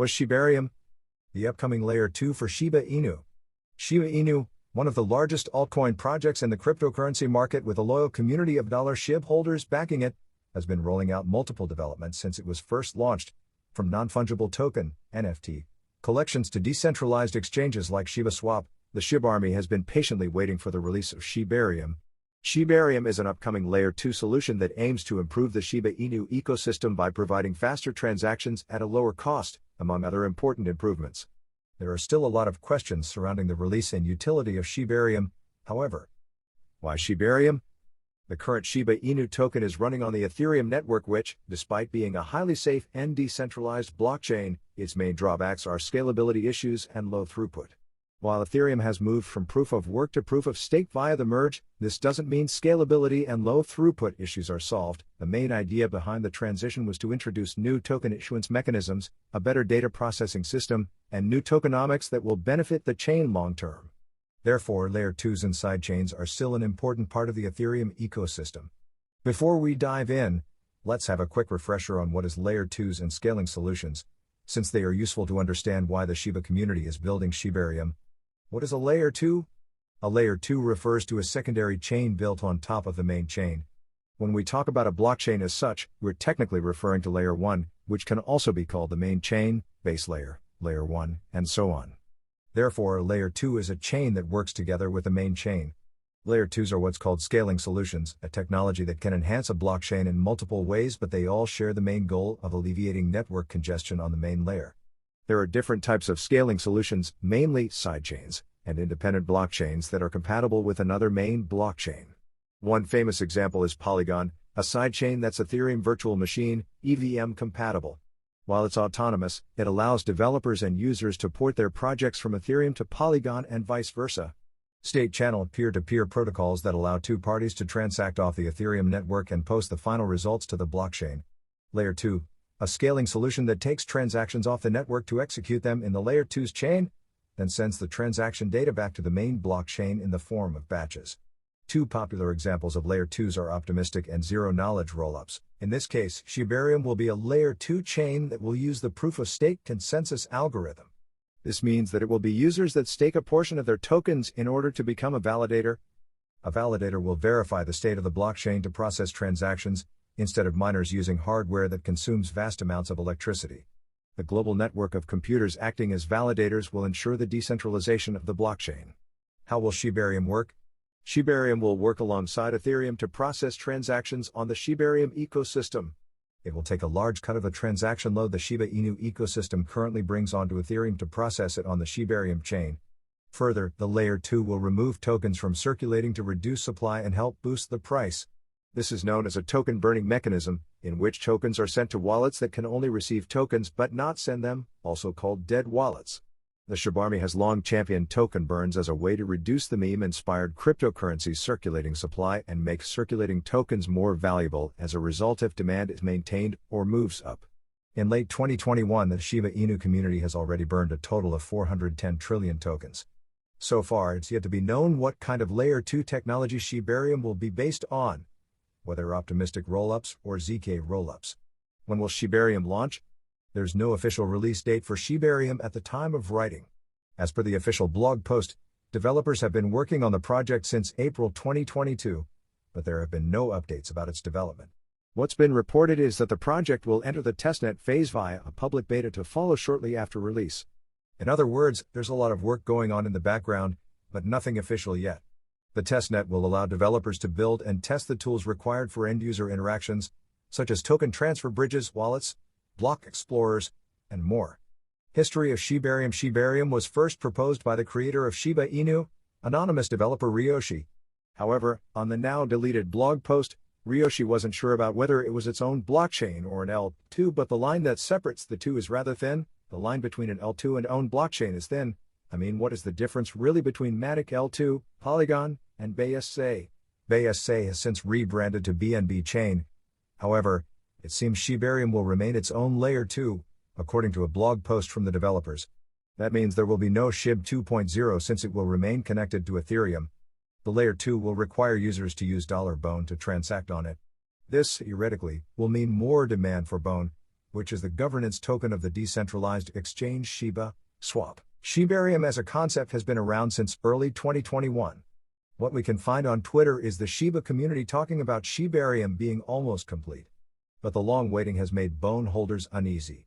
Was Shibarium the upcoming Layer 2 for Shiba Inu? Shiba Inu, one of the largest altcoin projects in the cryptocurrency market with a loyal community of $SHIB holders backing it, has been rolling out multiple developments since it was first launched, from non-fungible token (NFT) collections to decentralized exchanges like Shiba Swap. The SHIB army has been patiently waiting for the release of Shibarium. Shibarium is an upcoming Layer 2 solution that aims to improve the Shiba Inu ecosystem by providing faster transactions at a lower cost, among other important improvements. There are still a lot of questions surrounding the release and utility of Shibarium, however. Why Shibarium? The current Shiba Inu token is running on the Ethereum network which, despite being a highly safe and decentralized blockchain, its main drawbacks are scalability issues and low throughput. While Ethereum has moved from proof of work to proof of stake via the merge, this doesn't mean scalability and low throughput issues are solved. The main idea behind the transition was to introduce new token issuance mechanisms, a better data processing system, and new tokenomics that will benefit the chain long term. Therefore, Layer 2s and sidechains are still an important part of the Ethereum ecosystem. Before we dive in, let's have a quick refresher on what is Layer 2s and scaling solutions, since they are useful to understand why the Shiba community is building Shibarium. What is a Layer 2? A Layer 2 refers to a secondary chain built on top of the main chain. When we talk about a blockchain as such, we're technically referring to Layer 1, which can also be called the main chain, base layer, Layer 1, and so on. Therefore, Layer 2 is a chain that works together with the main chain. Layer 2s are what's called scaling solutions, a technology that can enhance a blockchain in multiple ways, but they all share the main goal of alleviating network congestion on the main layer. There are different types of scaling solutions, mainly sidechains, and independent blockchains that are compatible with another main blockchain. One famous example is Polygon, a sidechain that's Ethereum Virtual Machine, EVM compatible. While it's autonomous, it allows developers and users to port their projects from Ethereum to Polygon and vice versa. State-channeled peer-to-peer protocols that allow two parties to transact off the Ethereum network and post the final results to the blockchain. Layer 2, a scaling solution that takes transactions off the network to execute them in the Layer 2's chain, then sends the transaction data back to the main blockchain in the form of batches. Two popular examples of Layer 2s are optimistic and zero-knowledge rollups. In this case, Shibarium will be a Layer 2 chain that will use the proof-of-stake consensus algorithm. This means that it will be users that stake a portion of their tokens in order to become a validator. A validator will verify the state of the blockchain to process transactions, instead of miners using hardware that consumes vast amounts of electricity. The global network of computers acting as validators will ensure the decentralization of the blockchain. How will Shibarium work? Shibarium will work alongside Ethereum to process transactions on the Shibarium ecosystem. It will take a large cut of the transaction load the Shiba Inu ecosystem currently brings onto Ethereum to process it on the Shibarium chain. Further, the Layer 2 will remove tokens from circulating to reduce supply and help boost the price. This is known as a token burning mechanism, in which tokens are sent to wallets that can only receive tokens but not send them, also called dead wallets. The SHIB army has long championed token burns as a way to reduce the meme-inspired cryptocurrency circulating supply and make circulating tokens more valuable as a result if demand is maintained or moves up. In late 2021, the Shiba Inu community has already burned a total of 410 trillion tokens. So far, it's yet to be known what kind of Layer 2 technology Shibarium will be based on, whether optimistic rollups or ZK rollups. When will Shibarium launch? There's no official release date for Shibarium at the time of writing. As per the official blog post, developers have been working on the project since April 2022, but there have been no updates about its development. What's been reported is that the project will enter the testnet phase via a public beta to follow shortly after release. In other words, there's a lot of work going on in the background, but nothing official yet. The testnet will allow developers to build and test the tools required for end-user interactions, such as token transfer bridges, wallets, block explorers, and more. History of Shibarium. Shibarium was first proposed by the creator of Shiba Inu, anonymous developer Ryoshi. However, on the now deleted blog post, Ryoshi wasn't sure about whether it was its own blockchain or an L2, but the line that separates the two is rather thin. The line between an L2 and own blockchain is thin. I mean, what is the difference really between Matic L2, Polygon, and BSC? BSC has since rebranded to BNB Chain. However, it seems Shibarium will remain its own Layer 2, according to a blog post from the developers. That means there will be no SHIB 2.0 since it will remain connected to Ethereum. The Layer 2 will require users to use $Bone to transact on it. This, theoretically, will mean more demand for Bone, which is the governance token of the decentralized exchange Shiba, swap. Shibarium as a concept has been around since early 2021. What we can find on Twitter is the Shiba community talking about Shibarium being almost complete. But the long waiting has made bone holders uneasy.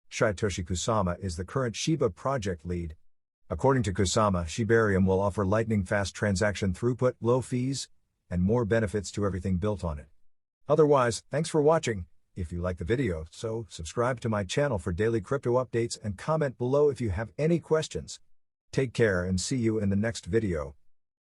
Satoshi Kusama is the current Shiba project lead. According to Kusama, Shibarium will offer lightning-fast transaction throughput, low fees, and more benefits to everything built on it. Otherwise, thanks for watching. If you like the video, so subscribe to my channel for daily crypto updates and comment below if you have any questions. Take care and see you in the next video.